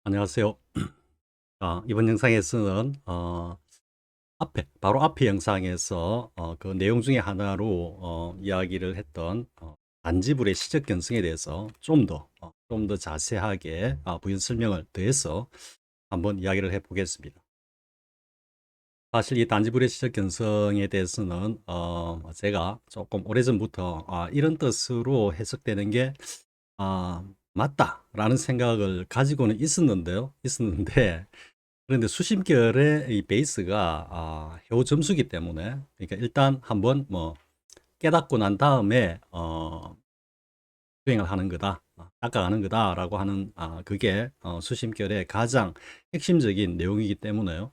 안녕하세요. 이번 영상에서는 바로 앞에 영상에서 그 내용 중에 하나로 이야기를 했던 단지불의 시적 견성에 대해서 좀 더 자세하게 부연 설명을 더해서 한번 이야기를 해보겠습니다. 사실 이 단지불의 시적 견성에 대해서는 제가 조금 오래전부터 이런 뜻으로 해석되는 게 맞다라는 생각을 가지고는 있었는데 그런데 수심결의 이 베이스가 해오 점수기 때문에, 그러니까 일단 한번 뭐 깨닫고 난 다음에 수행을 하는 거다, 닦아가는 거다라고 하는 그게 수심결의 가장 핵심적인 내용이기 때문에요.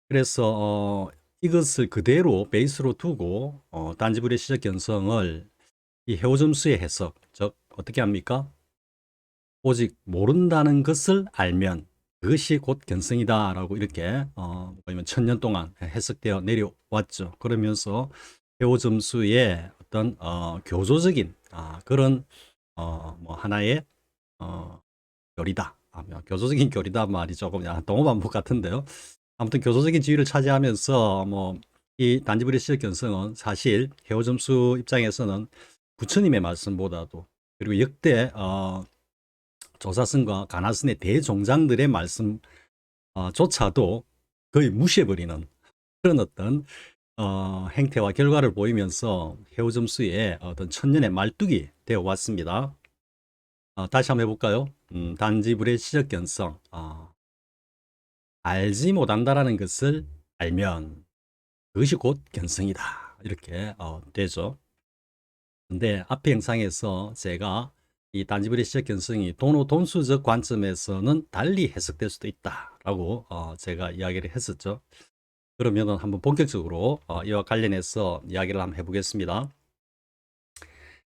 그래서 이것을 그대로 베이스로 두고 단지불의 시적 견성을 이 해오 점수의 해석, 즉 어떻게 합니까? 오직 모른다는 것을 알면 그것이 곧 견성이다라고 이렇게 뭐냐면 1000년 동안 해석되어 내려왔죠. 그러면서 해오 점수의 어떤 교조적인 그런 뭐 하나의 어, 교리다. 교조적인 교리다 말이 조금 동어반복 같은데요. 아무튼 교조적인 지위를 차지하면서 뭐 이 단지불의 시적 견성은 사실 해오 점수 입장에서는 부처님의 말씀보다도, 그리고 역대 조사선과 가나선의 대종장들의 말씀 조차도 거의 무시해버리는 그런 어떤 행태와 결과를 보이면서 해오점수의 어떤 천년의 말뚝이 되어 왔습니다. 다시 한번 해볼까요? 단지불의 시적 견성. 알지 못한다라는 것을 알면 그것이 곧 견성이다. 이렇게 되죠. 근데 앞에 영상에서 제가 이 단지불의 시적 견성이 돈수적 관점에서는 달리 해석될 수도 있다라고 제가 이야기를 했었죠. 그러면은 한번 본격적으로 이와 관련해서 이야기를 한번 해보겠습니다.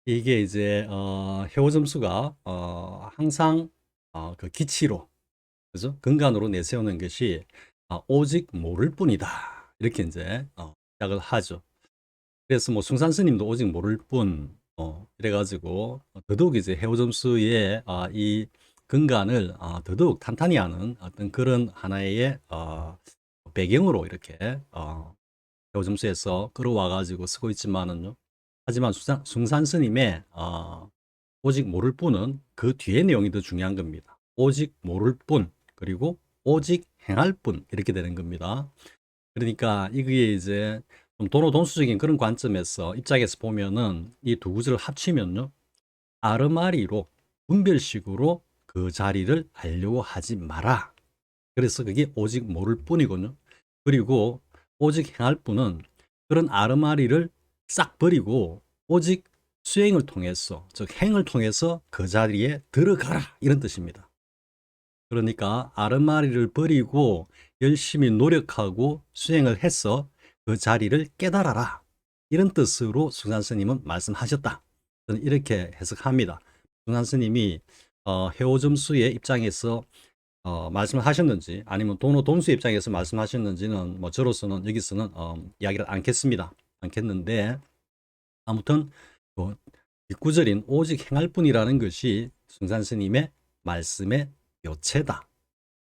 이게 이제 해오 점수가 항상 그 기치로, 그죠? 근간으로 내세우는 것이 오직 모를 뿐이다. 이렇게 이제 시작을 하죠. 그래서 뭐 숭산 스님도 오직 모를 뿐, 이래가지고 더더욱 이제 해오 점수의 이 근간을 더더욱 탄탄히 하는 어떤 그런 하나의 배경으로 이렇게 해오 점수에서 끌어와가지고 쓰고 있지만은요. 하지만 숭산 스님의 오직 모를 뿐은 그 뒤에 내용이 더 중요한 겁니다. 오직 모를 뿐, 그리고 오직 행할 뿐, 이렇게 되는 겁니다. 그러니까 이게 이제 좀 도노동수적인 그런 관점에서 입장에서 보면은 이 두 구절을 합치면요, 아르마리로 분별식으로 그 자리를 알려고 하지 마라. 그래서 그게 오직 모를 뿐이거든요. 그리고 오직 행할 뿐은 그런 아르마리를 싹 버리고 오직 수행을 통해서, 즉 행을 통해서 그 자리에 들어가라, 이런 뜻입니다. 그러니까 아르마리를 버리고 열심히 노력하고 수행을 해서 그 자리를 깨달아라, 이런 뜻으로 숭산 스님은 말씀하셨다. 저는 이렇게 해석합니다. 숭산 스님이 해오점수의 입장에서 말씀을 하셨는지, 아니면 돈수의 입장에서 말씀하셨는지는 뭐 저로서는 여기서는 이야기를 않겠는데, 아무튼 그 뒷구절인 오직 행할 뿐이라는 것이 숭산 스님의 말씀의 요체다.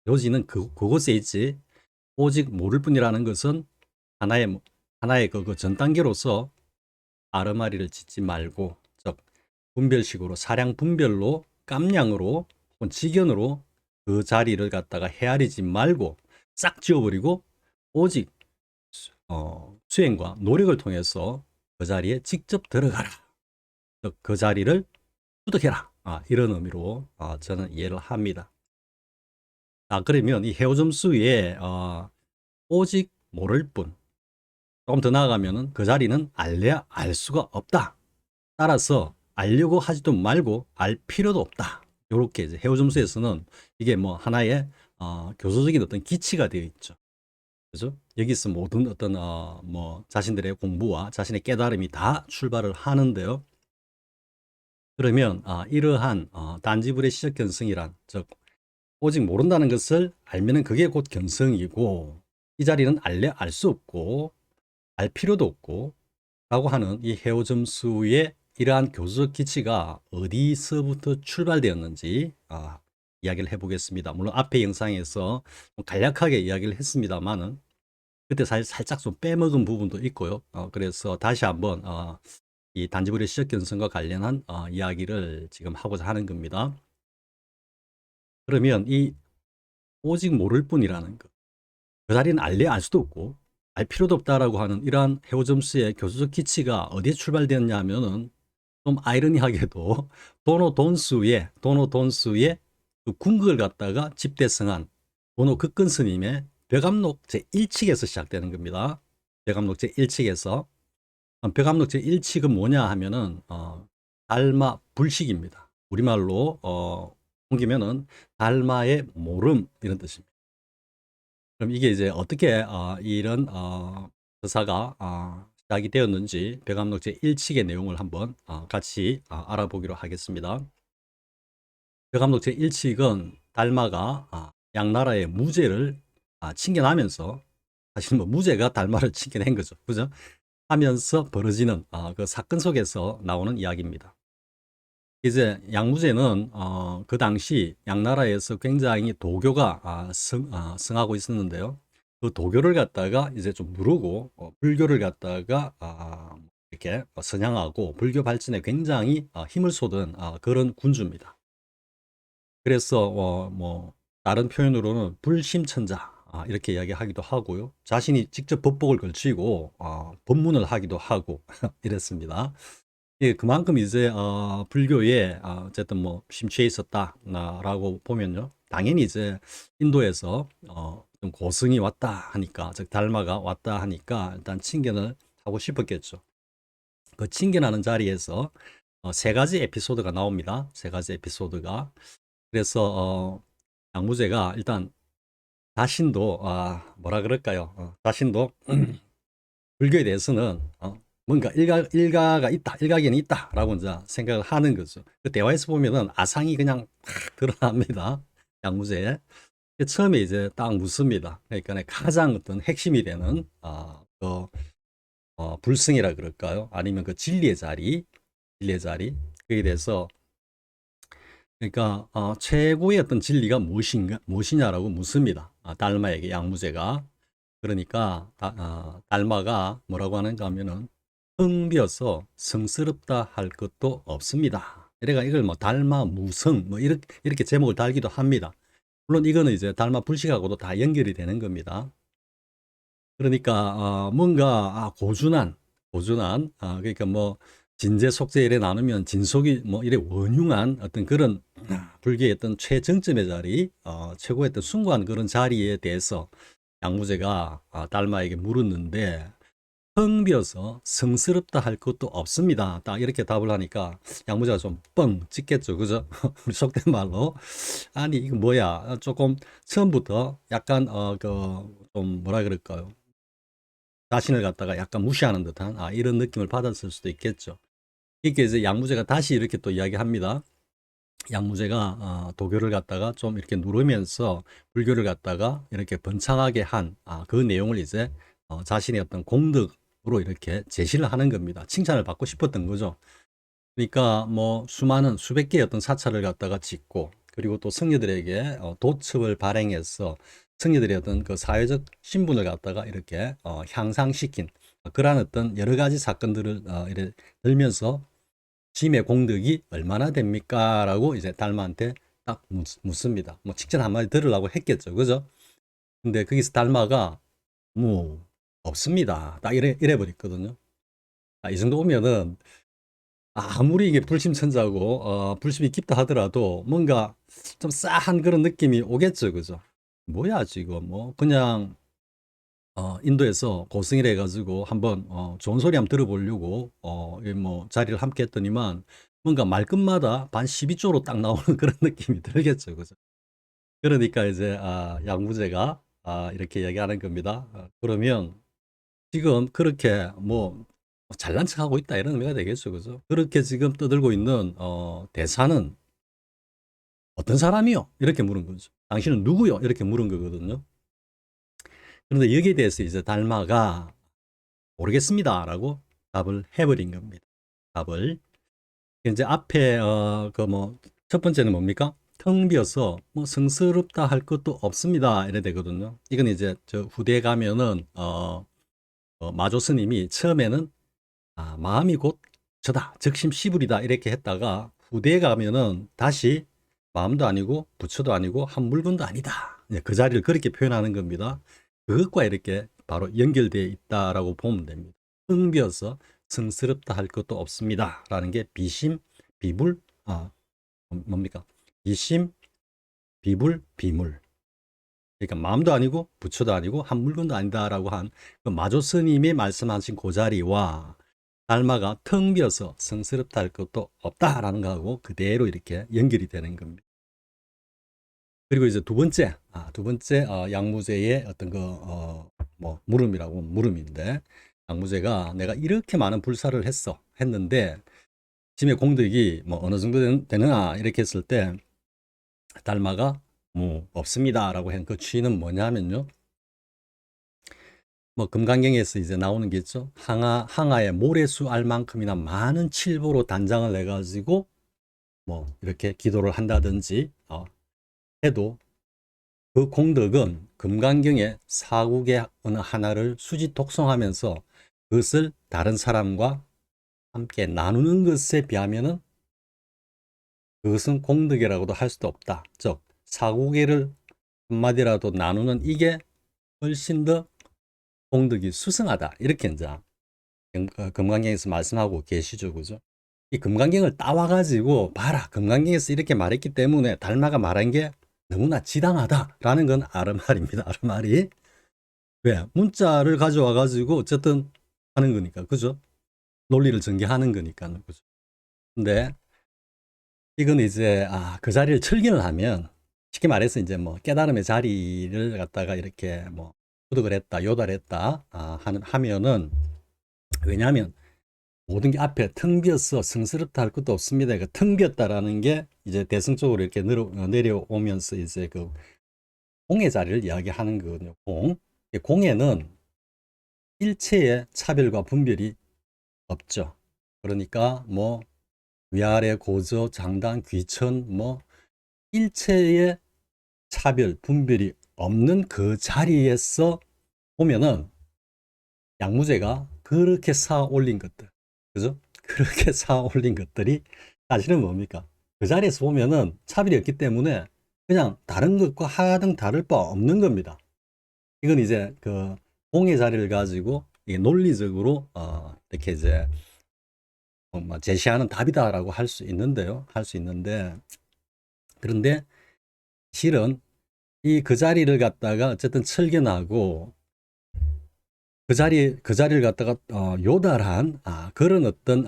요지는 그곳에 있지, 오직 모를 뿐이라는 것은 하나의 그 전 단계로서 아르마리를 짓지 말고, 즉 분별식으로 사량 분별로 깜냥으로 혹은 직연으로 그 자리를 갖다가 헤아리지 말고 싹 지워버리고 오직 수행과 노력을 통해서 그 자리에 직접 들어가라. 즉 그 자리를 습득해라. 이런 의미로 저는 이해를 합니다. 그러면 이 해오점수에 오직 모를 뿐, 조금 더 나아가면은 그 자리는 알래야 알 수가 없다. 따라서 알려고 하지도 말고 알 필요도 없다. 이렇게 이제 해오점수에서는 이게 뭐 하나의 교수적인 어떤 기치가 되어 있죠. 그죠? 여기서 모든 어떤 뭐 자신들의 공부와 자신의 깨달음이 다 출발을 하는데요. 그러면 이러한 단지불의 시적 견성이란, 즉 오직 모른다는 것을 알면은 그게 곧 견성이고, 이 자리는 알래 알 수 없고 알 필요도 없고 라고 하는 이 해오점수의 이러한 교수적 기치가 어디서부터 출발되었는지 이야기를 해보겠습니다. 물론 앞에 영상에서 좀 간략하게 이야기를 했습니다만은 그때 살짝 좀 빼먹은 부분도 있고요. 그래서 다시 한번 이 단지불의 시적 견성과 관련한 이야기를 지금 하고자 하는 겁니다. 그러면 이 오직 모를 뿐이라는 것, 그 자리는 알 수도 없고 알 필요도 없다라고 하는 이러한 해오점수의 교수적 기치가 어디에 출발되었냐 하면은 좀 아이러니하게도 도노돈수의 그 궁극을 갖다가 집대성한 도노 극근 스님의 벽암록 제1칙에서 시작되는 겁니다. 벽암록 제1칙에서 벽암록 제1칙은 뭐냐 하면은 달마 불식입니다. 우리말로 옮기면은 달마의 모름 이런 뜻입니다. 그럼 이게 이제 어떻게 이런 서사가 시작이 되었는지 벽암록 제1칙의 내용을 한번 같이 알아보기로 하겠습니다. 벽암록 제1칙은 달마가 양나라의 무죄를 칭견하면서, 사실 뭐 무죄가 달마를 칭견한 거죠. 그죠? 하면서 벌어지는 그 사건 속에서 나오는 이야기입니다. 이제 양무제는 그 당시 양나라에서 굉장히 도교가 성하고 있었는데요. 그 도교를 갖다가 이제 좀 누르고 불교를 갖다가 이렇게 선양하고 불교 발전에 굉장히 힘을 쏟은 그런 군주입니다. 그래서 뭐 다른 표현으로는 불심천자 이렇게 이야기하기도 하고요. 자신이 직접 법복을 걸치고 법문을 하기도 하고 이랬습니다. 예, 그만큼 이제 불교에 어쨌든 뭐 심취해 있었다라고 보면요. 당연히 이제 인도에서 좀 고승이 왔다 하니까, 즉 달마가 왔다 하니까 일단 칭견을 하고 싶었겠죠. 그 칭견하는 자리에서 세 가지 에피소드가 나옵니다. 세 가지 에피소드가. 그래서 양무제가 일단 자신도 뭐라 그럴까요? 자신도 불교에 대해서는 뭔가 일가가 있다, 일가견이 있다라고 이제 생각을 하는 거죠. 그 대화에서 보면은 아상이 그냥 팍 드러납니다. 양무제에. 처음에 이제 딱 묻습니다. 그러니까 가장 어떤 핵심이 되는 그 불승이라 그럴까요? 아니면 그 진리의 자리 그에 대해서, 그러니까 최고의 어떤 진리가 무엇이냐라고 묻습니다. 달마에게 양무제가. 그러니까 달마가 뭐라고 하는가 하면은 텅 비어서 성스럽다 할 것도 없습니다. 그러니까 이걸 뭐 달마 무성 뭐 이렇게 제목을 달기도 합니다. 물론 이거는 이제 달마 불식하고도 다 연결이 되는 겁니다. 그러니까 뭔가 고준한 그러니까 뭐 진재 속재 이래 나누면 진속이 뭐 이래 원흉한 어떤 그런 불교의 어떤 최정점의 자리, 최고의 어떤 숭고한 그런 자리에 대해서 양무제가 달마에게 물었는데 텅 비어서 성스럽다 할 것도 없습니다. 딱 이렇게 답을 하니까 양무제가 좀 뻥 찍겠죠. 그죠? 우리 속된 말로. 아니, 이거 뭐야. 조금 처음부터 약간, 좀 뭐라 그럴까요. 자신을 갖다가 약간 무시하는 듯한 이런 느낌을 받았을 수도 있겠죠. 이렇게 이제 양무제가 다시 이렇게 또 이야기합니다. 양무제가 도교를 갖다가 좀 이렇게 누르면서 불교를 갖다가 이렇게 번창하게 한 그 내용을 이제 자신의 어떤 공덕으로 이렇게 제시를 하는 겁니다. 칭찬을 받고 싶었던 거죠. 그러니까 뭐 수많은 수백 개의 어떤 사찰을 갖다가 짓고, 그리고 또 성녀들에게 도첩을 발행해서 성녀들의 어떤 그 사회적 신분을 갖다가 이렇게 향상시킨 그러한 어떤 여러 가지 사건들을 이렇게 들면서 짐의 공덕이 얼마나 됩니까? 라고 이제 달마한테 딱 묻습니다. 뭐 칭찬 한마디 들으려고 했겠죠. 그죠? 근데 거기서 달마가 뭐 없습니다. 딱 이래 버렸거든요. 이 정도 오면은 아무리 이게 불심천자고 불심이 깊다 하더라도 뭔가 좀 싸한 그런 느낌이 오겠죠. 그죠? 뭐야 지금 뭐 그냥 인도에서 고승이라 해가지고 한번 좋은 소리 한번 들어보려고 뭐 자리를 함께 했더니만 뭔가 말끝마다 반 12조로 딱 나오는 그런 느낌이 들겠죠. 그죠? 그러니까 이제 양무제가 이렇게 얘기하는 겁니다. 그러면 지금 그렇게 뭐 잘난 척하고 있다 이런 의미가 되겠죠. 그죠? 그렇게 지금 떠들고 있는 대사는 어떤 사람이요? 이렇게 물은 거죠. 당신은 누구요? 이렇게 물은 거거든요. 그런데 여기에 대해서 이제 달마가 모르겠습니다라고 답을 해버린 겁니다. 답을. 이제 앞에 그 뭐 첫 번째는 뭡니까? 텅 비어서 뭐 성스럽다 할 것도 없습니다. 이래 되거든요. 이건 이제 저 후대에 가면은 마조 스님이 처음에는 마음이 곧 저다, 적심 시불이다 이렇게 했다가 후대에 가면은 다시 마음도 아니고 부처도 아니고 한 물건도 아니다. 그 자리를 그렇게 표현하는 겁니다. 그것과 이렇게 바로 연결되어 있다라고 보면 됩니다. 텅 비어서 성스럽다 할 것도 없습니다. 라는 게 비심, 비불, 뭡니까? 비심, 비불, 비물. 그러니까 마음도 아니고 부처도 아니고 한 물건도 아니다라고 한 그 마조 스님이 말씀하신 그 자리와 달마가 텅 비어서 성스럽다 할 것도 없다라는 거하고 그대로 이렇게 연결이 되는 겁니다. 그리고 이제 두 번째 양무제의 어떤 뭐 물음이라고 물음인데, 양무제가 내가 이렇게 많은 불사를 했는데 짐의 공덕이 뭐 어느 정도 되느냐 이렇게 했을 때 달마가 뭐 없습니다라고 한 그 취는 뭐냐면요. 뭐 금강경에서 이제 나오는 게 있죠. 항아에 모래수 알 만큼이나 많은 칠보로 단장을 내 가지고 뭐 이렇게 기도를 한다든지 해도 그 공덕은 금강경의 사국의 어느 하나를 수지 독송하면서 그것을 다른 사람과 함께 나누는 것에 비하면은 그것은 공덕이라고도 할 수도 없다. 즉 사국의를 한마디라도 나누는 이게 훨씬 더 공덕이 수승하다. 이렇게 이제 금강경에서 말씀하고 계시죠. 그죠? 이 금강경을 따와가지고 봐라. 금강경에서 이렇게 말했기 때문에 달마가 말한 게 너무나 지당하다라는 건 아르말입니다. 아르말이. 왜? 문자를 가져와가지고 어쨌든 하는 거니까. 그죠? 논리를 전개하는 거니까. 그죠? 근데 이건 이제 그 자리를 철견을 하면 쉽게 말해서 이제 뭐 깨달음의 자리를 갖다가 이렇게 뭐 구득을 했다, 요달했다 하면은, 왜냐하면 모든 게 앞에 텅 비었어 성스럽다 할 것도 없습니다. 그러니까 텅 비었다라는 게 이제 대승 쪽으로 이렇게 내려오면서 이제 그 공의 자리를 이야기하는 거거든요. 공에는 일체의 차별과 분별이 없죠. 그러니까 뭐 위아래 고저 장단 귀천 뭐 일체의 차별 분별이 없는 그 자리에서 보면은 양무제가 그렇게 쌓아 올린 것들, 그죠? 그렇게 쌓아 올린 것들이 사실은 뭡니까? 그 자리에서 보면은 차별이 없기 때문에 그냥 다른 것과 하등 다를 바 없는 겁니다. 이건 이제 그 공의 자리를 가지고 이게 논리적으로 이렇게 이제 뭐 제시하는 답이다라고 할 수 있는데요. 할 수 있는데, 그런데 실은 그 자리를 갖다가 어쨌든 철견하고 그 자리를 갖다가 요달한 그런 어떤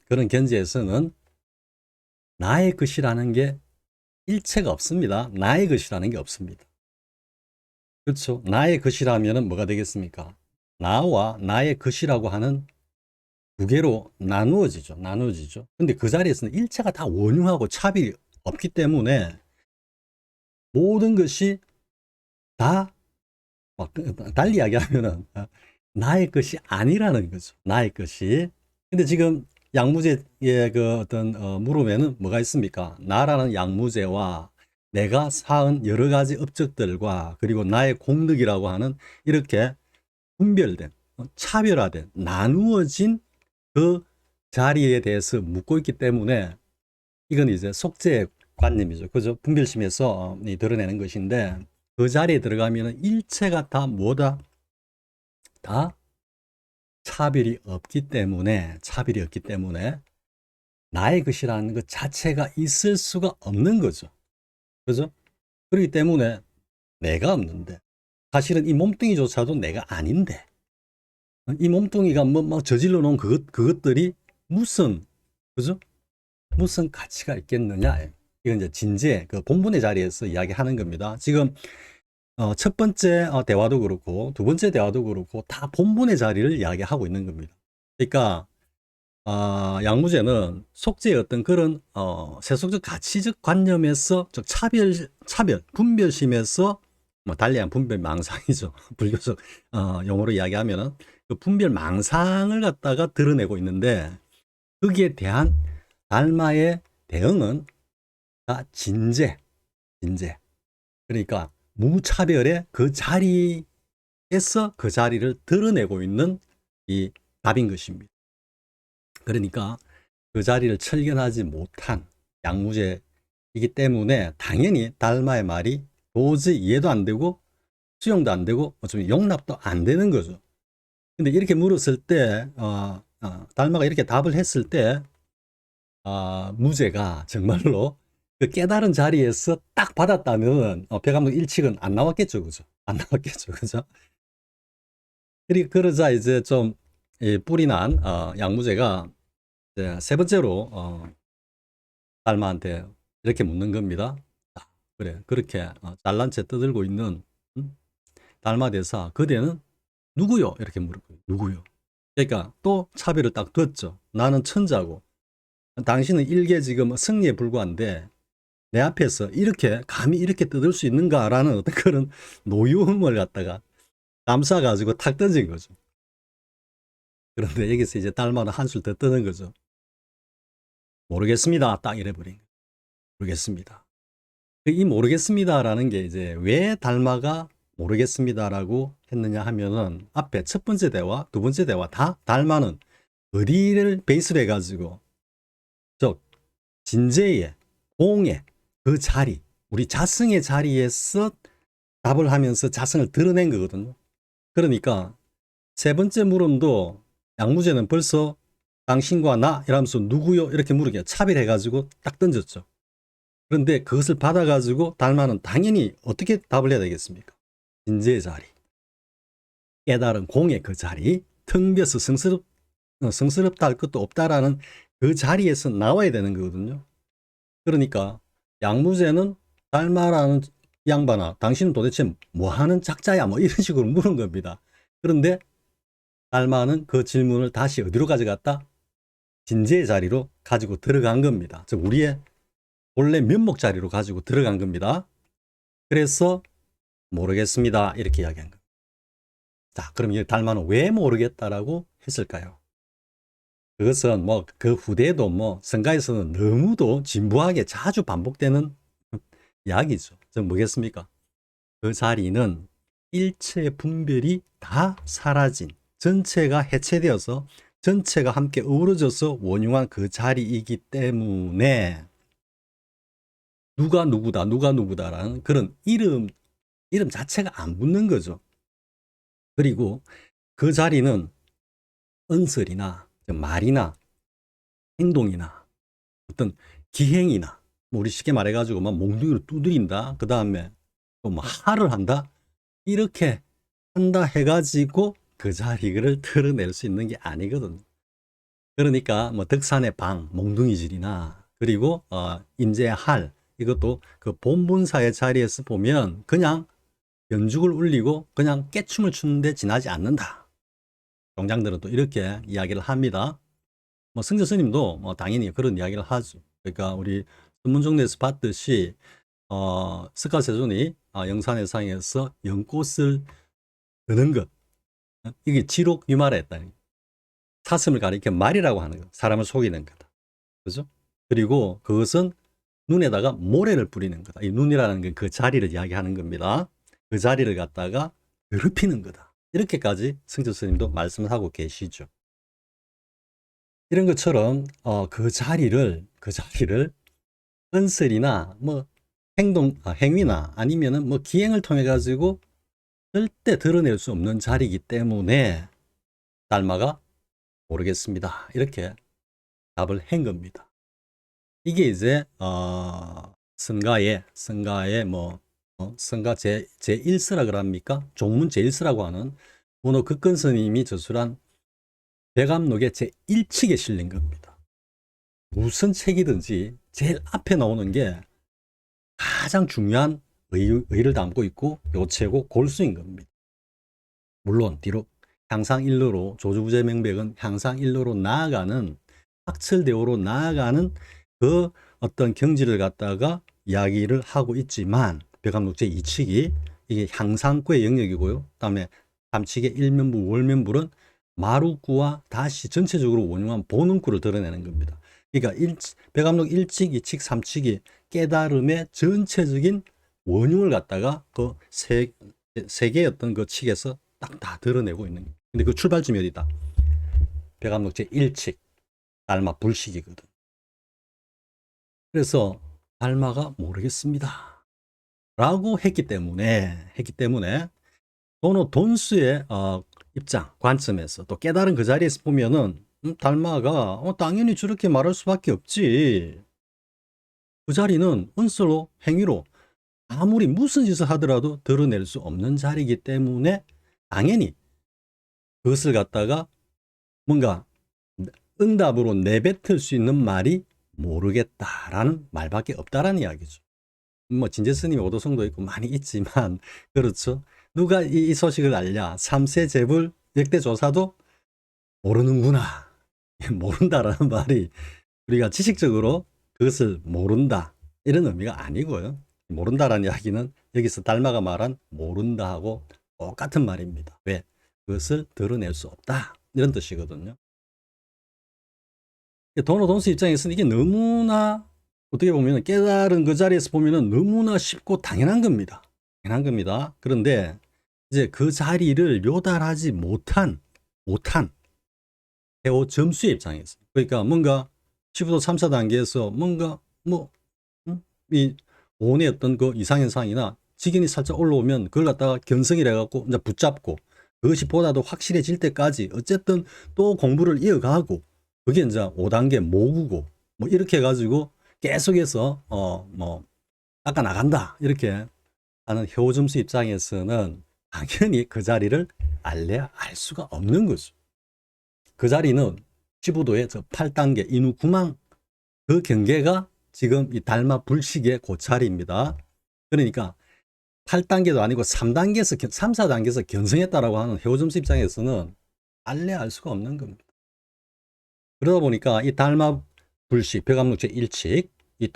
그런 견지에서는 나의 것이라는 게 일체가 없습니다. 나의 것이라는 게 없습니다. 그렇죠? 나의 것이라면은 뭐가 되겠습니까? 나와 나의 것이라고 하는 두 개로 나누어지죠. 근데 그 자리에서는 일체가 다 원흉하고 차별이 없기 때문에 모든 것이 다 달리 이야기하면은 나의 것이 아니라는 거죠. 나의 것이. 근데 지금 양무제의 그 어떤 물음에는 뭐가 있습니까? 나라는 양무제와 내가 쌓은 여러 가지 업적들과 그리고 나의 공덕이라고 하는 이렇게 분별된, 차별화된, 나누어진 그 자리에 대해서 묻고 있기 때문에 이건 이제 속죄의 관념이죠. 그죠? 분별심에서 드러내는 것인데, 그 자리에 들어가면 일체가 다 뭐다? 다 차별이 없기 때문에 나의 것이라는 것 자체가 있을 수가 없는 거죠. 그죠? 그렇기 때문에 내가 없는데, 사실은 이 몸뚱이조차도 내가 아닌데, 이 몸뚱이가 뭐 저질러 놓은 그것들이 무슨, 그죠? 무슨 가치가 있겠느냐. 이건 이제 진제, 그 본문의 자리에서 이야기하는 겁니다. 지금 첫 번째 대화도 그렇고 두 번째 대화도 그렇고 다 본문의 자리를 이야기하고 있는 겁니다. 그러니까 양무제는 속죄의 어떤 그런 세속적 가치적 관념에서 즉 차별 분별심에서 뭐 달리한 분별망상이죠. 불교적 용어로 이야기하면은 그 분별망상을 갖다가 드러내고 있는데, 거기에 대한 달마의 대응은 진재. 그러니까 무차별의 그 자리에서 그 자리를 드러내고 있는 이 답인 것입니다. 그러니까 그 자리를 철견하지 못한 양무제이기 때문에 당연히 달마의 말이 도저히 이해도 안 되고 수용도 안 되고 어쩌면 용납도 안 되는 거죠. 근데 이렇게 물었을 때 달마가 이렇게 답을 했을 때 무제가 정말로 그 깨달은 자리에서 딱 받았다면 배감독 일칙은 안 나왔겠죠, 그죠? 안 나왔겠죠, 그죠? 그러자 이제 좀 뿔이 난 양무제가 이제 세 번째로 달마한테 이렇게 묻는 겁니다. 그래, 그렇게 잘난 채 떠들고 있는 달마 대사, 그대는 누구요? 이렇게 물었고요. 누구요? 그러니까 또 차별을 딱 뒀죠. 나는 천자고 당신은 일개 지금 승리에 불과한데 내 앞에서 이렇게 감히 이렇게 뜯을 수 있는가라는 어떤 그런 노여움을 갖다가 감싸가지고 탁 던진 거죠. 그런데 여기서 이제 달마는 한술 더 뜨는 거죠. 모르겠습니다. 딱 이래버린 거예요. 모르겠습니다. 이 모르겠습니다라는 게 이제 왜 달마가 모르겠습니다라고 했느냐 하면은 앞에 첫 번째 대화, 두 번째 대화 다 달마는 어디를 베이스로 해가지고 즉 진재의 공의 그 자리, 우리 자성의 자리에서 답을 하면서 자성을 드러낸 거거든요. 그러니까 세 번째 물음도 양무제는 벌써 당신과 나 이러면서 누구요 이렇게 물으게 차별해가지고 딱 던졌죠. 그런데 그것을 받아가지고 달마는 당연히 어떻게 답을 해야 되겠습니까? 진재의 자리, 깨달은 공의 그 자리, 텅 비어서 성스럽다 할 것도 없다라는 그 자리에서 나와야 되는 거거든요. 그러니까 양무제는 달마라는 양반아, 당신은 도대체 뭐 하는 작자야? 뭐 이런 식으로 물은 겁니다. 그런데 달마는 그 질문을 다시 어디로 가져갔다? 진재의 자리로 가지고 들어간 겁니다. 즉 우리의 본래 면목 자리로 가지고 들어간 겁니다. 그래서 모르겠습니다. 이렇게 이야기한 겁니다. 자, 그럼 이 달마는 왜 모르겠다라고 했을까요? 그것은 뭐 그 후대에도 뭐 성가에서는 너무도 진부하게 자주 반복되는 이야기죠. 즉 뭐겠습니까? 그 자리는 일체 분별이 다 사라진, 전체가 해체되어서 전체가 함께 어우러져서 원흉한 그 자리이기 때문에 누가 누구다라는 그런 이름 자체가 안 붙는 거죠. 그리고 그 자리는 언설이나 말이나 행동이나 어떤 기행이나 뭐 우리 쉽게 말해가지고 막 몽둥이로 두드린다, 그 다음에 또 뭐 할을 한다, 이렇게 한다 해가지고 그 자리를 드러낼 수 있는 게 아니거든요. 그러니까 뭐 덕산의 방, 몽둥이질이나 그리고 임재의 할, 이것도 그 본분사의 자리에서 보면 그냥 연죽을 울리고 그냥 깨춤을 추는데 지나지 않는다. 종장들은 또 이렇게 이야기를 합니다. 뭐 승조 스님도 뭐 당연히 그런 이야기를 하죠. 그러니까 우리 선문종례에서 봤듯이 스카세존이 영산해상에서 연꽃을 드는 것, 이게 지록 유마라 했다는 거예요. 사슴을 가리켜 말이라고 하는 거, 사람을 속이는 거다. 그죠? 그리고 그것은 눈에다가 모래를 뿌리는 거다. 이 눈이라는 게 그 자리를 이야기하는 겁니다. 그 자리를 갖다가 더럽히는 거다. 이렇게까지 승조 스님도 말씀하고 계시죠. 이런 것처럼 그 자리를 언설이나 뭐 행위나 아니면은 뭐 기행을 통해 가지고 절대 드러낼 수 없는 자리이기 때문에 달마가 모르겠습니다. 이렇게 답을 한 겁니다. 이게 이제 성가의 뭐 성가 제1서라 그럽니까? 종문 제1서라고 하는 문호 극근 스님이 저술한 배감록의 제1칙에 실린 겁니다. 무슨 책이든지 제일 앞에 나오는 게 가장 중요한 의의를 담고 있고 요체고 골수인 겁니다. 물론 뒤로 향상일로로 조주부제명백은 향상일로로 나아가는 확철대오로 나아가는 그 어떤 경지를 갖다가 이야기를 하고 있지만 배감록 제2칙이 이게 향상구의 영역이고요. 그다음에 삼칙의 일면부 월면불은 마루구와 다시 전체적으로 원흉한 본음구를 드러내는 겁니다. 그러니까 백암록 1칙, 2칙, 3칙이 깨달음의 전체적인 원흉을 갖다가 그 세 개의 어떤 그 칙에서 딱 다 드러내고 있는 거예요. 근데 그 출발점이 어디다? 백암록 제 1칙, 달마 불식이거든. 그래서 달마가 모르겠습니다. 라고 했기 때문에 도노 돈수의 입장, 관점에서 또 깨달은 그 자리에서 보면은 달마가 당연히 저렇게 말할 수밖에 없지. 그 자리는 은수로 행위로 아무리 무슨 짓을 하더라도 드러낼 수 없는 자리이기 때문에 당연히 그것을 갖다가 뭔가 응답으로 내뱉을 수 있는 말이 모르겠다라는 말밖에 없다라는 이야기죠. 뭐 진제스님의 오도성도 있고 많이 있지만 그렇죠. 누가 이 소식을 알냐? 3세 재불 역대조사도 모르는구나. 모른다라는 말이 우리가 지식적으로 그것을 모른다 이런 의미가 아니고요. 모른다라는 이야기는 여기서 달마가 말한 모른다 하고 똑같은 말입니다. 왜? 그것을 드러낼 수 없다 이런 뜻이거든요. 도노 돈수 입장에서는 이게 너무나 어떻게 보면 깨달은 그 자리에서 보면 너무나 쉽고 당연한 겁니다. 당연한 겁니다. 그런데 이제 그 자리를 묘달하지 못한 해오 점수의 입장에서 그러니까 뭔가 15도 3사 단계에서 뭔가 이 오온의 어떤 그 이상현상이나 지경이 살짝 올라오면 그걸 갖다가 견성이라 해갖고 이제 붙잡고 그것이 보다도 확실해질 때까지 어쨌든 또 공부를 이어가고 그게 이제 5단계 모구고 뭐 이렇게 해가지고 계속해서 뭐 닦아 나간다 이렇게 하는 효점수 입장에서는 당연히 그 자리를 알래야 알 수가 없는 거죠. 그 자리는 15도의 저 8단계 인후 구망 그 경계가 지금 이 달마 불식의 고차리입니다. 그러니까 8단계도 아니고 3단계에서 3, 4단계에서 견성했다라고 하는 해오점수 입장에서는 알래야 알 수가 없는 겁니다. 그러다 보니까 이 달마 불식 백암록 제1칙 이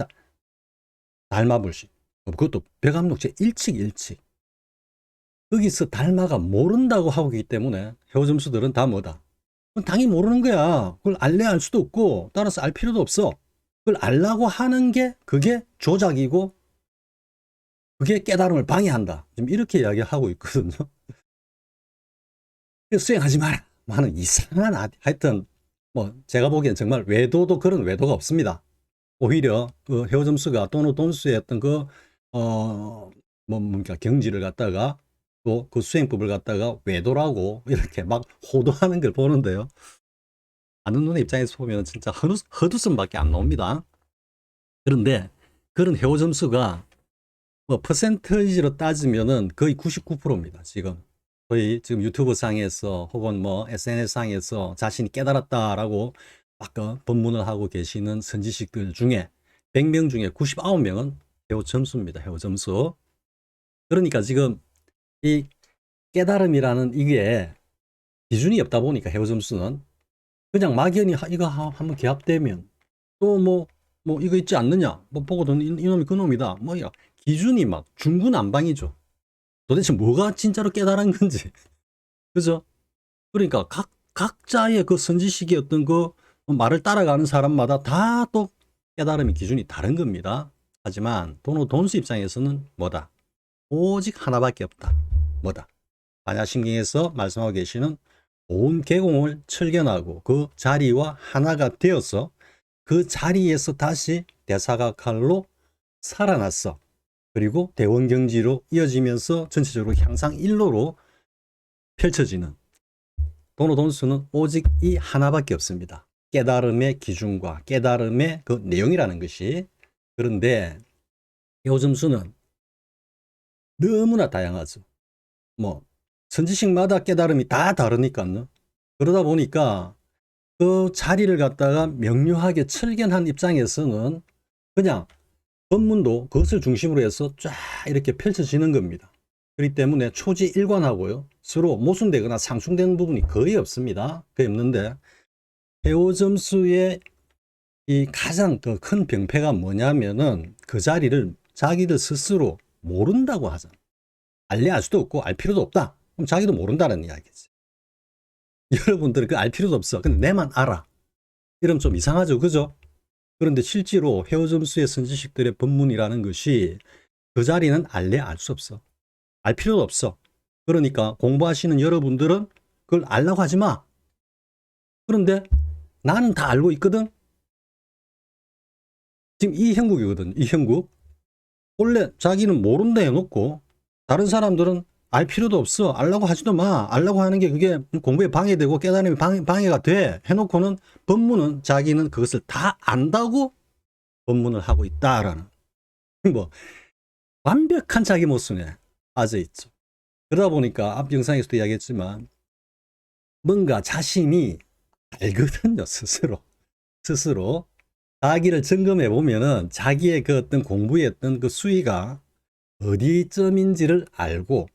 달마 불식 그것도 백암록 제1칙 여기서 달마가 모른다고 하고 있기 때문에 해오점수들은 다 뭐다? 당연히 모르는 거야. 그걸 알래야 알 수도 없고 따라서 알 필요도 없어. 그걸 알라고 하는 게 그게 조작이고 그게 깨달음을 방해한다. 지금 이렇게 이야기하고 있거든요. 수행하지 마라. 하는 이상한 하여튼 뭐 제가 보기엔 정말 외도도 그런 외도가 없습니다. 오히려 그 해오점수가 또는 돈수의 어떤 뭔가 경지를 갖다가 또 그 수행법을 갖다가 외도라고 이렇게 막 호도하는 걸 보는데요. 아는 눈의 입장에서 보면 진짜 헛웃음밖에 안 나옵니다. 그런데 그런 해오점수가 뭐 퍼센테이지로 따지면은 거의 99%입니다. 지금 거의 지금 유튜브 상에서 혹은 뭐 SNS 상에서 자신이 깨달았다라고 막 법문을 하고 계시는 선지식들 중에 100명 중에 99명은 해오점수입니다. 해오점수. 그러니까 지금 이 깨달음이라는 이게 기준이 없다 보니까 해오점수는 그냥 막연히 이거 한번 기합되면 또 뭐 이거 있지 않느냐 뭐 보고는 이놈이 그놈이다 뭐 기준이 막 중구난방이죠. 도대체 뭐가 진짜로 깨달은 건지 그죠? 그러니까 각자의 그 선지식의 어떤 그 말을 따라가는 사람마다 다 또 깨달음의 기준이 다른 겁니다. 하지만 돈수 입장에서는 뭐다? 오직 하나밖에 없다. 뭐다? 반야심경에서 말씀하고 계시는 온 계공을 철견하고 그 자리와 하나가 되어서 그 자리에서 다시 대사각칼로 살아났어. 그리고 대원경지로 이어지면서 전체적으로 향상 일로로 펼쳐지는 돈수는 오직 이 하나밖에 없습니다. 깨달음의 기준과 깨달음의 그 내용이라는 것이. 그런데 요점수는 너무나 다양하죠. 뭐 선지식마다 깨달음이 다 다르니까요. 그러다 보니까 그 자리를 갖다가 명료하게 철견한 입장에서는 그냥 법문도 그것을 중심으로 해서 쫙 이렇게 펼쳐지는 겁니다. 그렇기 때문에 초지일관하고요. 서로 모순되거나 상충되는 부분이 거의 없습니다. 거의 없는데 해오점수의 이 가장 큰 병폐가 뭐냐면은 그 자리를 자기들 스스로 모른다고 하잖아. 알래 알 수도 없고 알 필요도 없다. 그럼 자기도 모른다는 이야기지. 여러분들은 그 알 필요도 없어. 근데 내만 알아. 이러면 좀 이상하죠. 그죠? 그런데 실제로 헤어점수의 선지식들의 법문이라는 것이 그 자리는 알 수 없어. 알 필요도 없어. 그러니까 공부하시는 여러분들은 그걸 알라고 하지 마. 그런데 나는 다 알고 있거든. 지금 이 형국이거든. 이 형국. 원래 자기는 모른다 해놓고 다른 사람들은 알 필요도 없어. 알라고 하지도 마. 알라고 하는 게 그게 공부에 방해되고 깨달음에 방해가 돼. 해놓고는 법문은 자기는 그것을 다 안다고 법문을 하고 있다라는. 뭐 완벽한 자기 모순에 빠져 있죠. 그러다 보니까 앞 영상에서도 이야기했지만 뭔가 자신이 알거든요. 스스로 자기를 점검해 보면은 자기의 그 어떤 공부의 어떤 그 수위가 어디쯤인지를 알고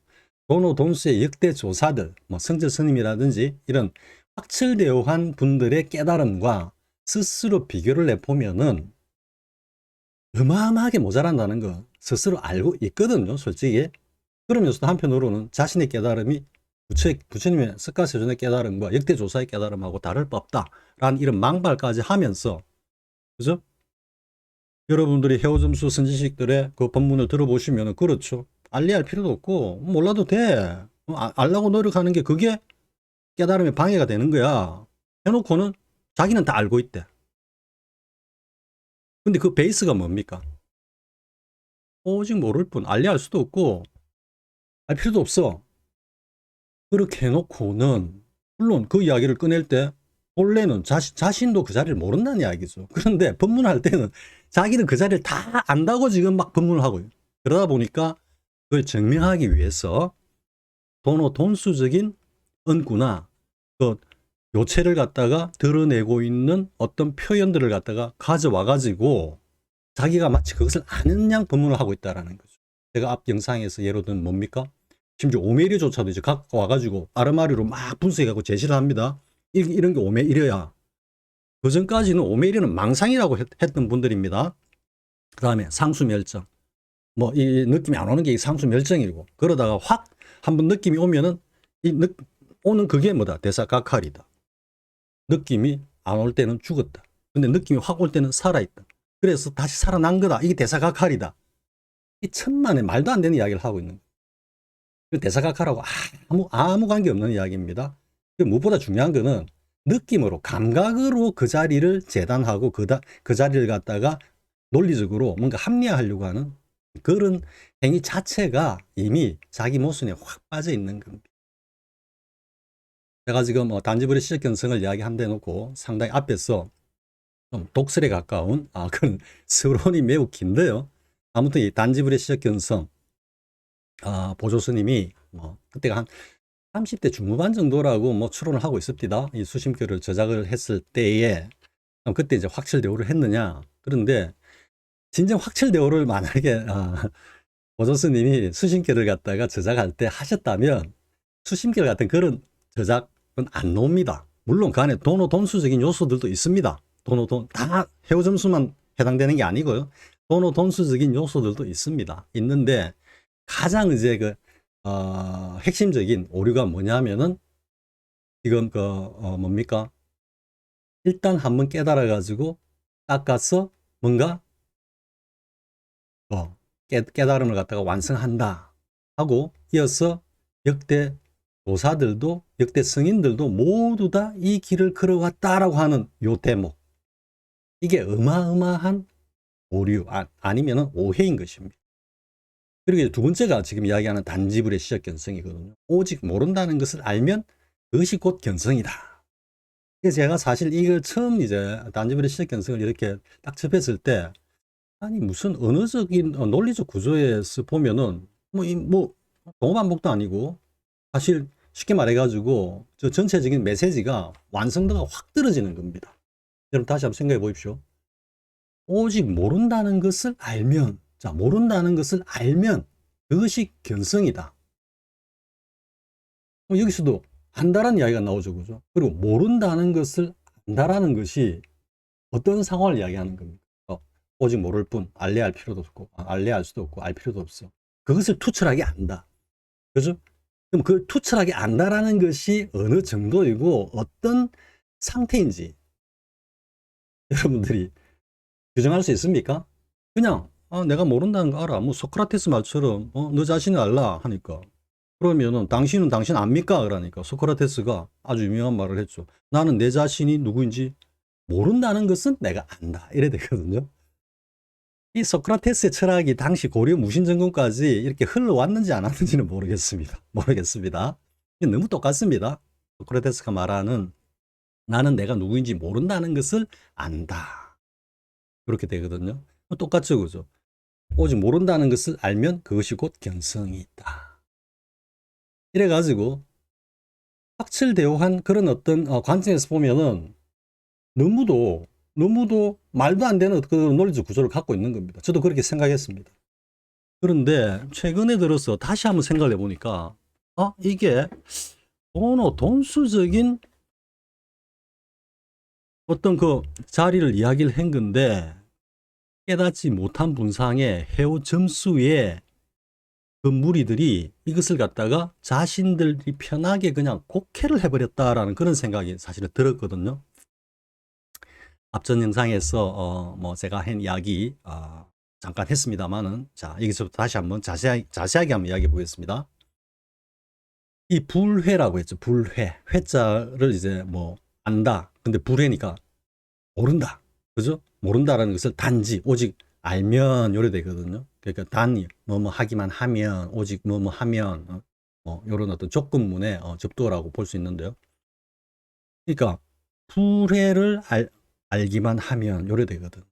돈수의 역대 조사들, 뭐 성철 스님이라든지 이런 확철되어 한 분들의 깨달음과 스스로 비교를 해보면은 어마어마하게 모자란다는 거 스스로 알고 있거든요, 솔직히. 그러면서도 한편으로는 자신의 깨달음이 부처님의 석가세존의 깨달음과 역대 조사의 깨달음하고 다를 바 없다라는 이런 망발까지 하면서, 그죠? 여러분들이 해오점수 선지식들의 그 법문을 들어보시면 그렇죠. 알리할 필요도 없고 몰라도 돼. 알라고 노력하는 게 그게 깨달음에 방해가 되는 거야. 해놓고는 자기는 다 알고 있대. 근데 그 베이스가 뭡니까? 오직 모를 뿐. 알리할 수도 없고 알 필요도 없어. 그렇게 해놓고는 물론 그 이야기를 꺼낼 때 본래는 자신도 그 자리를 모른다는 이야기죠. 그런데 법문할 때는 자기는 그 자리를 다 안다고 지금 막 법문을 하고요. 그러다 보니까 그걸 증명하기 위해서 돈수적인 언구나 그 요체를 갖다가 드러내고 있는 어떤 표현들을 갖다가 가져와 가지고 자기가 마치 그것을 아는 양 법문을 하고 있다라는 거죠. 제가 앞 영상에서 예로 든 뭡니까? 심지어 오메리조차도 이제 갖고 와가지고 아르마리로 막 분석해갖고 제시를 합니다. 이런 게 오메리야. 그 전까지는 오메리는 망상이라고 했던 분들입니다. 그 다음에 상수멸정. 뭐 이 느낌이 안 오는 게 상수멸정이고, 그러다가 확 한번 느낌이 오면은 오는 그게 뭐다? 대사각칼이다. 느낌이 안 올 때는 죽었다. 근데 느낌이 확 올 때는 살아있다. 그래서 다시 살아난 거다. 이게 대사각칼이다. 이 천만에 말도 안 되는 이야기를 하고 있는 거예요. 대사각칼하고 아무 관계 없는 이야기입니다. 무엇보다 중요한 거는 느낌으로, 감각으로 그 자리를 재단하고 그 자리를 갖다가 논리적으로 뭔가 합리화하려고 하는 그런 행위 자체가 이미 자기 모순에 확 빠져 있는 겁니다. 제가 지금 단지불의 시적 견성을 이야기한데 놓고 상당히 앞에서 좀 독설에 가까운 그런 서론이 매우 긴데요. 아무튼 이 단지불의 시적 견성 보조 스님이 그때가 한 30대 중후반 정도라고 추론을 하고 있습니다. 이 수심교를 저작을 했을 때에 그때 이제 확철대오를 했느냐. 그런데 진정 확철대오를 만약에 보조 스님이 수심교를 갖다가 저작할 때 하셨다면 수심교 같은 그런 저작은 안 나옵니다. 물론 그 안에 돈수적인 요소들도 있습니다. 다 해오점수만 해당되는 게 아니고요. 돈수적인 요소들도 있습니다. 있는데 가장 이제 핵심적인 오류가 뭐냐면은 지금 뭡니까? 일단 한번 깨달아 가지고 닦아서 뭔가 깨달음을 갖다가 완성한다 하고 이어서 역대 조사들도 역대 성인들도 모두 다 이 길을 걸어왔다라고 하는 요 대목, 이게 어마어마한 오류 아니면은 오해인 것입니다. 그리고 두 번째가 지금 이야기하는 단지불의 시적 견성이거든요. 오직 모른다는 것을 알면 그것이 곧 견성이다. 그래서 제가 사실 이걸 처음 이제 단지불의 시적 견성을 이렇게 딱 접했을 때 아니 무슨 언어적인 논리적 구조에서 보면은 동어반복도 아니고 사실 쉽게 말해가지고 저 전체적인 메시지가 완성도가 확 떨어지는 겁니다. 여러분 다시 한번 생각해 보십시오. 오직 모른다는 것을 알면, 모른다는 것을 알면 그것이 견성이다. 여기서도 안다라는 이야기가 나오죠, 그죠? 그리고 모른다는 것을 안다라는 것이 어떤 상황을 이야기하는 겁니까? 오직 모를 뿐, 알래할 필요도 없고, 알래할 수도 없고, 알 필요도 없어. 그것을 투철하게 안다. 그죠? 그럼 그 투철하게 안다라는 것이 어느 정도이고 어떤 상태인지 여러분들이 규정할 수 있습니까? 그냥 내가 모른다는 거 알아. 뭐 소크라테스 말처럼 너 자신을 알라 하니까 그러면은 당신은 당신 압니까? 그러니까 소크라테스가 아주 유명한 말을 했죠. 나는 내 자신이 누구인지 모른다는 것은 내가 안다. 이래 되거든요. 이 소크라테스의 철학이 당시 고려 무신정권까지 이렇게 흘러왔는지 안 왔는지는 모르겠습니다. 모르겠습니다. 너무 똑같습니다. 소크라테스가 말하는 나는 내가 누구인지 모른다는 것을 안다. 그렇게 되거든요. 똑같죠, 그죠? 오직 모른다는 것을 알면 그것이 곧 견성이 있다. 이래가지고 확철대오한 그런 어떤 관점에서 보면은 너무도 말도 안 되는 그 논리적 구조를 갖고 있는 겁니다. 저도 그렇게 생각했습니다. 그런데 최근에 들어서 다시 한번 생각을 해보니까 이게 돈수적인 어떤 그 자리를 이야기를 한 건데 깨닫지 못한 분상에 해오 점수에 그 무리들이 이것을 갖다가 자신들이 편하게 그냥 곡해를 해버렸다라는 그런 생각이 사실은 들었거든요. 앞전 영상에서 뭐 제가 한 이야기 잠깐 했습니다만은 자 여기서부터 다시 한번 자세하게 한번 이야기해 보겠습니다. 이 불회라고 했죠. 불회. 회자를 이제 뭐 안다. 근데 불회니까 모른다. 그죠? 모른다라는 것을 단지 오직 알면 요래되거든요. 그러니까 단이 뭐뭐 하기만 하면 오직 뭐뭐 하면 뭐 이런 어떤 조건문의 접두어라고 볼 수 있는데요. 그러니까 불회를 알기만 하면 요래되거든.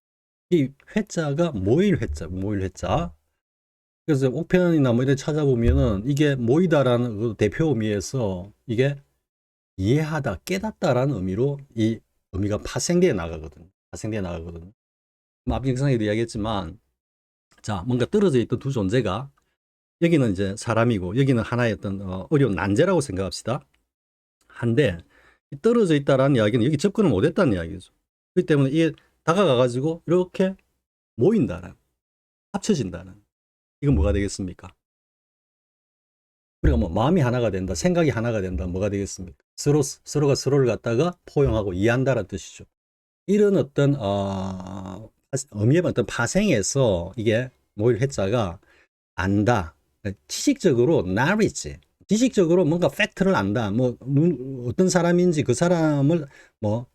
이 회자가 모일 회자. 그래서 옥편이나 뭐 이런 찾아보면은 이게 모이다라는 그 대표 의미에서 이게 이해하다, 깨닫다라는 의미로 이 의미가 파생되어 나가거든요. 앞 영상에도 이야기했지만, 자, 뭔가 떨어져 있던 두 존재가 여기는 이제 사람이고 여기는 하나의 어떤 어려운 난제라고 생각합시다. 한데 떨어져 있다라는 이야기는 여기 접근을 못했다는 이야기죠. 그렇기 때문에 이게 다가가가지고 이렇게 모인다라는, 합쳐진다는. 이건 뭐가 되겠습니까? 우리가 뭐 마음이 하나가 된다, 생각이 하나가 된다, 뭐가 되겠습니까? 서로가 서로를 갖다가 포용하고 이해한다는 뜻이죠. 이런 어떤 의미의 어떤 파생에서 이게 모일 회자가 안다, 지식적으로 knowledge, 지식적으로 뭔가 팩트를 안다, 뭐 어떤 사람인지 그 사람을 뭐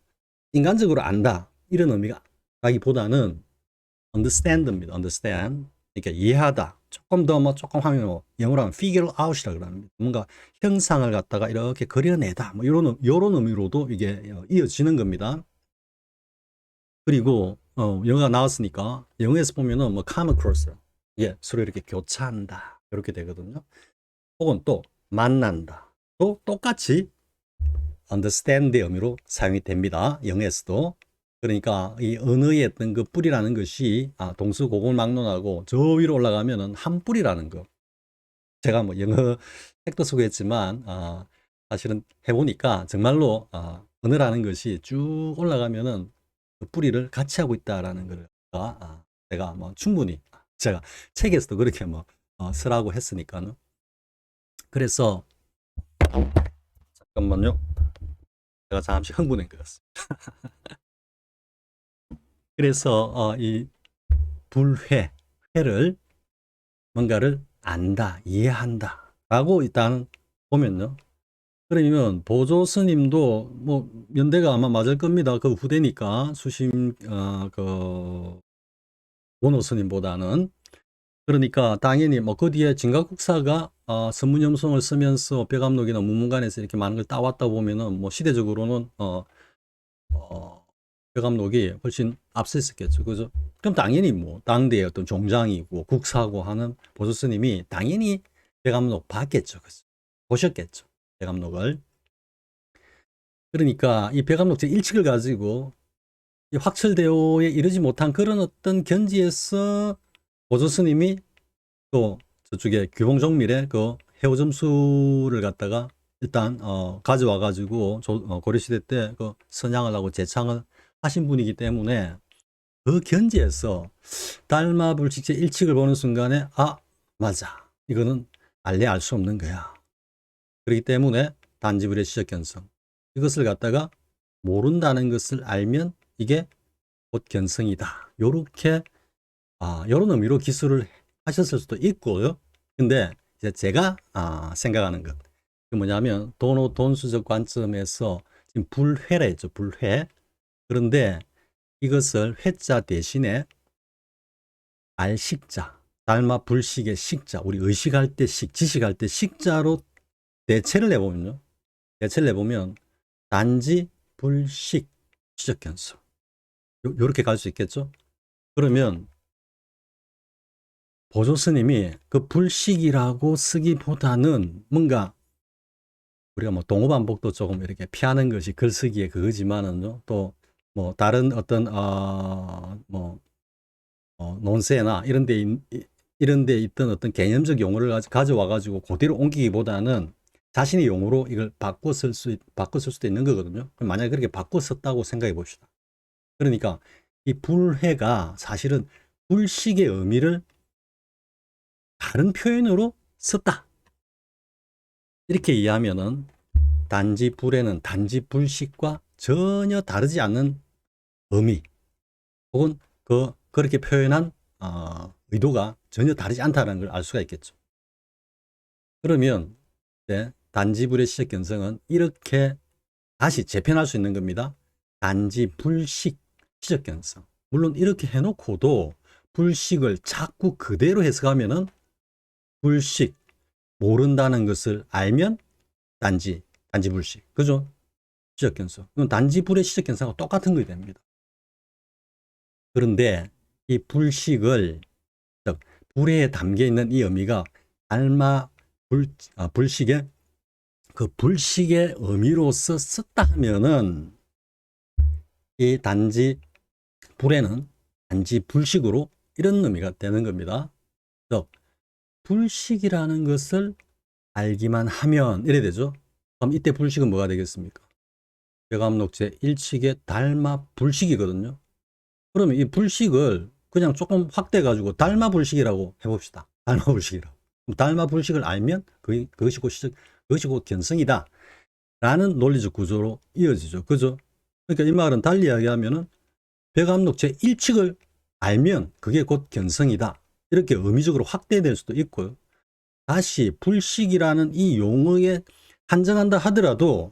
인간적으로 안다, 이런 의미가 라기보다는 understand입니다. understand. 그러니까 이해하다. 조금 더 뭐 조금 하면 뭐 영어로 하면 figure out이라고 그럽니다. 뭔가 형상을 갖다가 이렇게 그려내다. 뭐 이런 의미로도 이게 이어지는 겁니다. 그리고 영어가 나왔으니까 영어에서 보면은 뭐 come across, 예, 서로 이렇게 교차한다. 이렇게 되거든요. 혹은 또 만난다. 또 똑같이 understand의 의미로 사용이 됩니다. 영어에서도. 그러니까 이 언어의 어떤 그 뿌리라는 것이 동서고금막론하고 저 위로 올라가면은 한 뿌리라는 거. 제가 뭐 영어 책도 쓰고 했지만 사실은 해보니까 정말로 언어라는 것이 쭉 올라가면은 그 뿌리를 같이 하고 있다라는 걸 제가 뭐 충분히 제가 책에서도 그렇게 뭐 쓰라고 했으니까는. 그래서 잠깐만요. 제가 잠시 흥분한 것 같습니다. 그래서 이 회를 뭔가를 안다, 이해한다 라고 일단 보면요. 그러면 보조 스님도 뭐 연대가 아마 맞을 겁니다. 그 후대니까 수심 그 원호 스님보다는. 그러니까 당연히 뭐 그 뒤에 진각국사가 선문염송을 쓰면서 벽암록이나 문문관에서 이렇게 많은 걸 따왔다 보면은 뭐 시대적으로는 벽암록이 훨씬 앞서 있었겠죠. 그죠? 그럼 당연히 뭐 당대의 어떤 종장이고 국사고 하는 보조 스님이 당연히 벽암록 봤겠죠. 그죠? 보셨겠죠. 벽암록을. 그러니까 이 벽암록 제1칙을 가지고 이 확철대오에 이르지 못한 그런 어떤 견지에서 보조 스님이 또 저쪽에 규봉종밀의 그 해오점수를 갖다가 일단 가져와 가지고 고려시대 때 그 선양을 하고 재창을 하신 분이기 때문에 그 견지에서 달마불 직제 일칙을 보는 순간에 맞아, 이거는 알래 알 수 없는 거야. 그렇기 때문에 단지불의 시적 견성, 이것을 갖다가 모른다는 것을 알면 이게 곧 견성이다. 요렇게 요런 의미로 기술을 하셨을 수도 있고요. 근데 이제 제가 생각하는 것, 그 뭐냐면 돈수적 관점에서 지금 불회라 했죠. 불회. 그런데 이것을 회자 대신에 알식자, 달마 불식의 식자, 우리 의식할 때 식, 지식할 때 식자로 대체를 해보면요. 대체를 해보면 단지 불식 시적견수. 요렇게 갈 수 있겠죠. 그러면 보조 스님이 그 불식이라고 쓰기보다는 뭔가 우리가 뭐 동어반복도 조금 이렇게 피하는 것이 글쓰기의 그거지만은요. 또 뭐 다른 어떤 논세나 이런 데 있던 어떤 개념적 용어를 가져와 가지고 그대로 옮기기보다는 자신의 용어로 이걸 바꿔 쓸 수도 있는 거거든요. 만약에 그렇게 바꿔 썼다고 생각해 봅시다. 그러니까 이 불회가 사실은 불식의 의미를 다른 표현으로 썼다. 이렇게 이해하면은 단지 불회는 단지 불식과 전혀 다르지 않는 의미 혹은 그렇게 표현한 의도가 전혀 다르지 않다는 걸 알 수가 있겠죠. 그러면 네, 단지 불의 시적 견성은 이렇게 다시 재편할 수 있는 겁니다. 단지 불식 시적 견성. 물론 이렇게 해놓고도 불식을 자꾸 그대로 해석하면은 불식, 모른다는 것을 알면 단지 불식. 그죠? 시적 견성. 그럼 단지 불의 시적 견성하고 똑같은 것이 됩니다. 그런데 이 불식을, 즉 불에 담겨 있는 이 의미가 알마 불식의 그 불식의 의미로서 썼다 하면은 이 단지 불에는 단지 불식으로 이런 의미가 되는 겁니다. 즉 불식이라는 것을 알기만 하면 이래 되죠. 그럼 이때 불식은 뭐가 되겠습니까? 벼감록제 일칙의 달마 불식이거든요. 그러면 이 불식을 그냥 조금 확대해 가지고 달마 불식이라고 해봅시다. 달마 불식이라고. 달마 불식을 알면 그것이 곧 견성이다 라는 논리적 구조로 이어지죠. 그죠? 그러니까 이 말은 달리 이야기하면은 벼감록 제1칙을 알면 그게 곧 견성이다. 이렇게 의미적으로 확대될 수도 있고요. 다시 불식이라는 이 용어에 한정한다 하더라도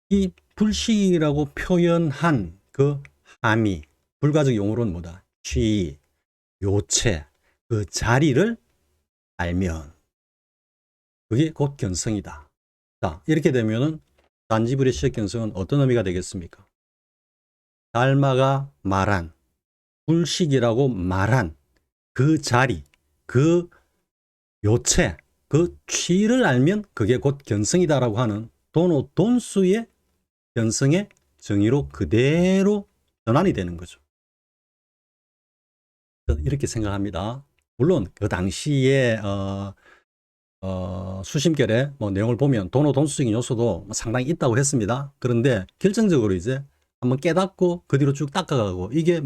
이 불식이라고 표현한 그 함의, 불가적 용어로는 뭐다? 취, 요체, 그 자리를 알면 그게 곧 견성이다. 자, 이렇게 되면은 단지불의 시적 견성은 어떤 의미가 되겠습니까? 달마가 말한, 불식이라고 말한 그 자리, 그 요체, 그 취를 알면 그게 곧 견성이다라고 하는 돈수의 견성의 정의로 그대로 전환이 되는 거죠. 이렇게 생각합니다. 물론 그 당시에 수심결에 뭐 내용을 보면 돈수적인 요소도 상당히 있다고 했습니다. 그런데 결정적으로 이제 한번 깨닫고 그 뒤로 쭉 닦아가고 이게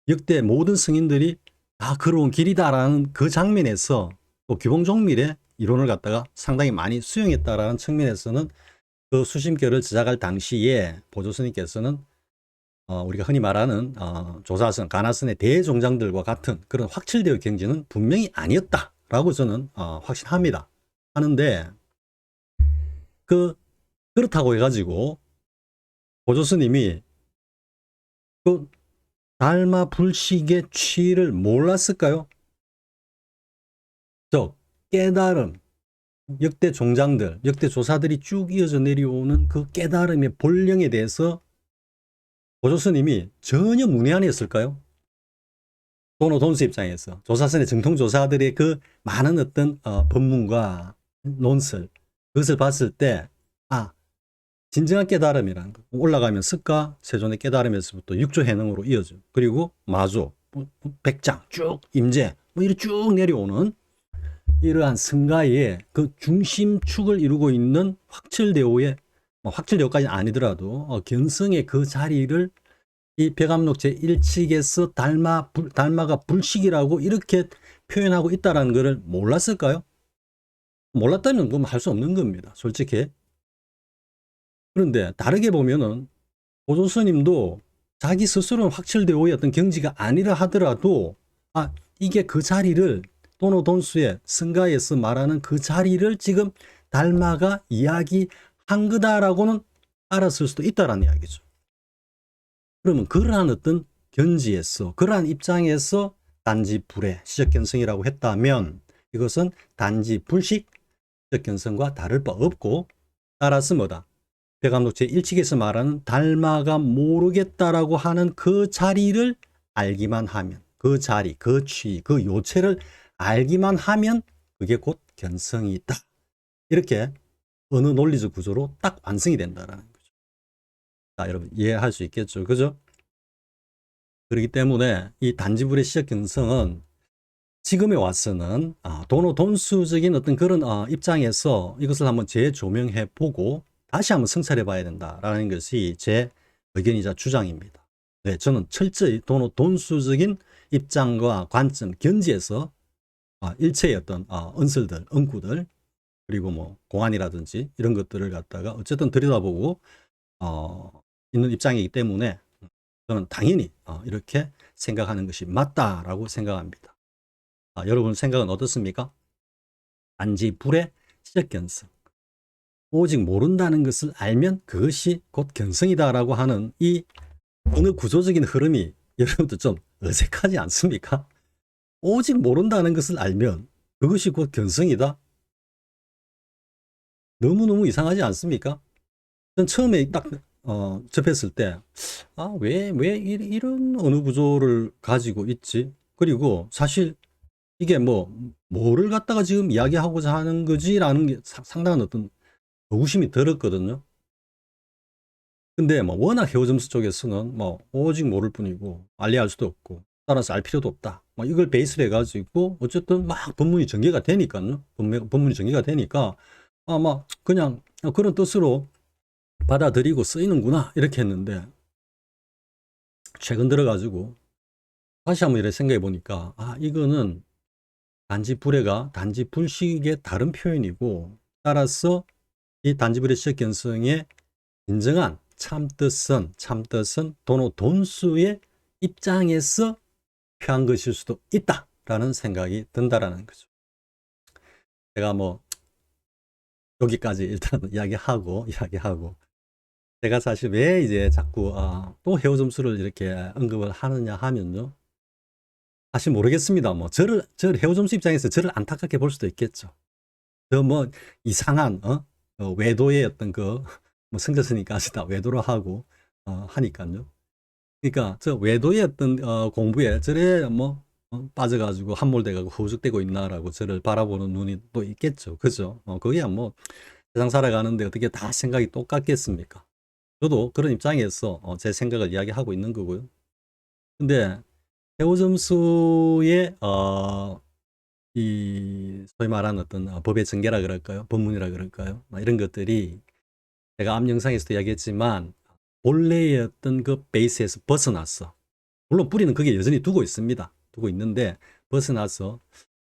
역대 모든 승인들이 다 걸어온 길이다라는 그 장면에서 또 규봉종밀의 이론을 갖다가 상당히 많이 수용했다라는 측면에서는 그 수심결을 제작할 당시에 보조스님께서는 우리가 흔히 말하는 조사선, 가나선의 대종장들과 같은 그런 확철되어 경지는 분명히 아니었다라고 저는 확신합니다. 하는데 그렇다고 해가지고 보조스님이 그 달마 불식의 취를 몰랐을까요? 즉 깨달음, 역대 종장들, 역대 조사들이 쭉 이어져 내려오는 그 깨달음의 본령에 대해서 보조스님이 전혀 문외한이었을까요? 돈수 입장에서 조사선의 정통조사들의 그 많은 어떤 법문과 논설, 그것을 봤을 때 진정한 깨달음이라는 거. 올라가면 습가 세존의 깨달음에서부터 육조 해능으로 이어져. 그리고 마조, 백장, 쭉 임재, 이렇게 쭉 내려오는 이러한 승가의 그 중심축을 이루고 있는 확철대오의 확철대오까지는 아니더라도 견성의 그 자리를 이 벼감록 제1칙에서 달마가 불식이라고 이렇게 표현하고 있다는 것을 몰랐을까요? 몰랐다면 그건 할 수 없는 겁니다. 솔직히. 그런데 다르게 보면은 보조 스님도 자기 스스로는 확철되어의 어떤 경지가 아니라 하더라도 이게 그 자리를 도노돈수의 승가에서 말하는 그 자리를 지금 달마가 이야기한 거다라고는 알았을 수도 있다라는 이야기죠. 그러면 그러한 어떤 견지에서 그러한 입장에서 단지 불의 시적견성이라고 했다면 이것은 단지 불식 시적견성과 다를 바 없고, 따라서 뭐다? 백암록 제1칙에서 말하는 달마가 모르겠다라고 하는 그 자리를 알기만 하면, 그 자리, 그 취, 그 요체를 알기만 하면 그게 곧 견성이 있다. 이렇게 어느 논리적 구조로 딱 완성이 된다라는 거죠. 자, 여러분 이해할 수 있겠죠? 그죠? 그렇기 때문에 이 단지불의 시적 견성은 지금에 와서는 도노돈수적인 어떤 그런 입장에서 이것을 한번 재조명해 보고 다시 한번 성찰해 봐야 된다라는 것이 제 의견이자 주장입니다. 네, 저는 철저히 도노돈수적인 입장과 관점, 견지에서 일체의 어떤 언설들, 언구들, 그리고 뭐 공안이라든지 이런 것들을 갖다가 어쨌든 들여다보고 있는 입장이기 때문에 저는 당연히 이렇게 생각하는 것이 맞다라고 생각합니다. 여러분 생각은 어떻습니까? 단지 불의 시적 견성, 오직 모른다는 것을 알면 그것이 곧 견성이다라고 하는 이 어느 구조적인 흐름이 여러분들 좀 어색하지 않습니까? 오직 모른다는 것을 알면 그것이 곧 견성이다? 너무너무 이상하지 않습니까? 전 처음에 딱 접했을 때 왜 이런 어느 구조를 가지고 있지? 그리고 사실 이게 뭐를 갖다가 지금 이야기하고자 하는 거지라는 게 상당한 어떤 의구심이 들었거든요. 근데 워낙 해오점수 쪽에서는 오직 모를 뿐이고 알리할 수도 없고 따라서 알 필요도 없다. 이걸 베이스로 해가지고 어쨌든 막 법문이 전개가 되니까요. 법문이 전개가 되니까 그냥 그런 뜻으로 받아들이고 쓰이는구나 이렇게 했는데, 최근 들어가지고 다시 한번 이렇게 생각해 보니까 이거는 단지 불해가 단지 불식의 다른 표현이고, 따라서 이 단지 불의 시적 견성의 인정한 참뜻은 도노돈수의 입장에서 표한 것일 수도 있다라는 생각이 든다라는 거죠. 제가 여기까지 일단 이야기하고 제가 사실 왜 이제 자꾸 또 해오점수를 이렇게 언급을 하느냐 하면요, 사실 모르겠습니다. 저를 해오점수 입장에서 저를 안타깝게 볼 수도 있겠죠. 이상한 외도의 어떤 성저스님까지 다 외도로 하고 하니까요. 그러니까 저 외도의 어떤 공부에 저래 빠져가지고 함몰돼가고 허우적대고 있나라고 저를 바라보는 눈이 또 있겠죠. 그죠? 그게 세상 살아가는데 어떻게 다 생각이 똑같겠습니까? 저도 그런 입장에서 제 생각을 이야기하고 있는 거고요. 근데 해오점수의 이 소위 말하는 어떤 법의 전개라 그럴까요? 법문이라 그럴까요? 이런 것들이 제가 앞 영상에서도 이야기했지만 본래의 어떤 그 베이스에서 벗어났어. 물론 뿌리는 그게 여전히 두고 있습니다. 두고 있는데 벗어나서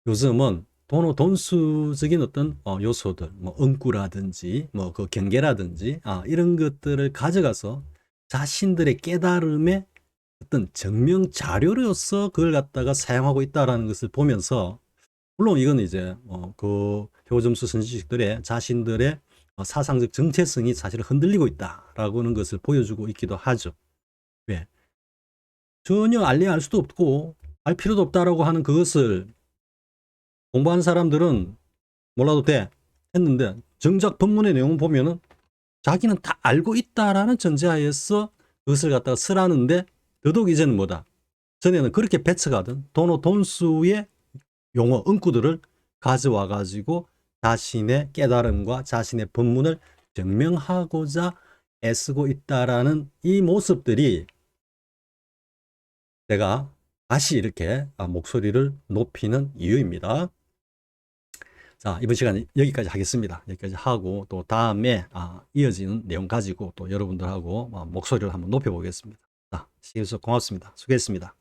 요즘은 돈수적인 어떤 요소들, 응구라든지 그 경계라든지 이런 것들을 가져가서 자신들의 깨달음의 어떤 증명 자료로서 그걸 갖다가 사용하고 있다라는 것을 보면서, 물론 이건 이제 그 효점수 선지식들의 자신들의 사상적 정체성이 사실 흔들리고 있다라고는 것을 보여주고 있기도 하죠. 왜? 전혀 알 수도 없고 알 필요도 없다라고 하는 그것을 공부하는 사람들은 몰라도 돼 했는데, 정작 법문의 내용을 보면은 자기는 다 알고 있다라는 전제하에서 그것을 갖다가 쓰라는데, 더더욱 이제는 뭐다? 전에는 그렇게 배척하던 도노돈수의 용어, 응구들을 가져와 가지고 자신의 깨달음과 자신의 법문을 증명하고자 애쓰고 있다라는 이 모습들이 제가 다시 이렇게 목소리를 높이는 이유입니다. 자, 이번 시간 여기까지 하겠습니다. 여기까지 하고 또 다음에 이어지는 내용 가지고 또 여러분들하고 목소리를 한번 높여보겠습니다. 자, 시청해주셔서 고맙습니다. 수고했습니다.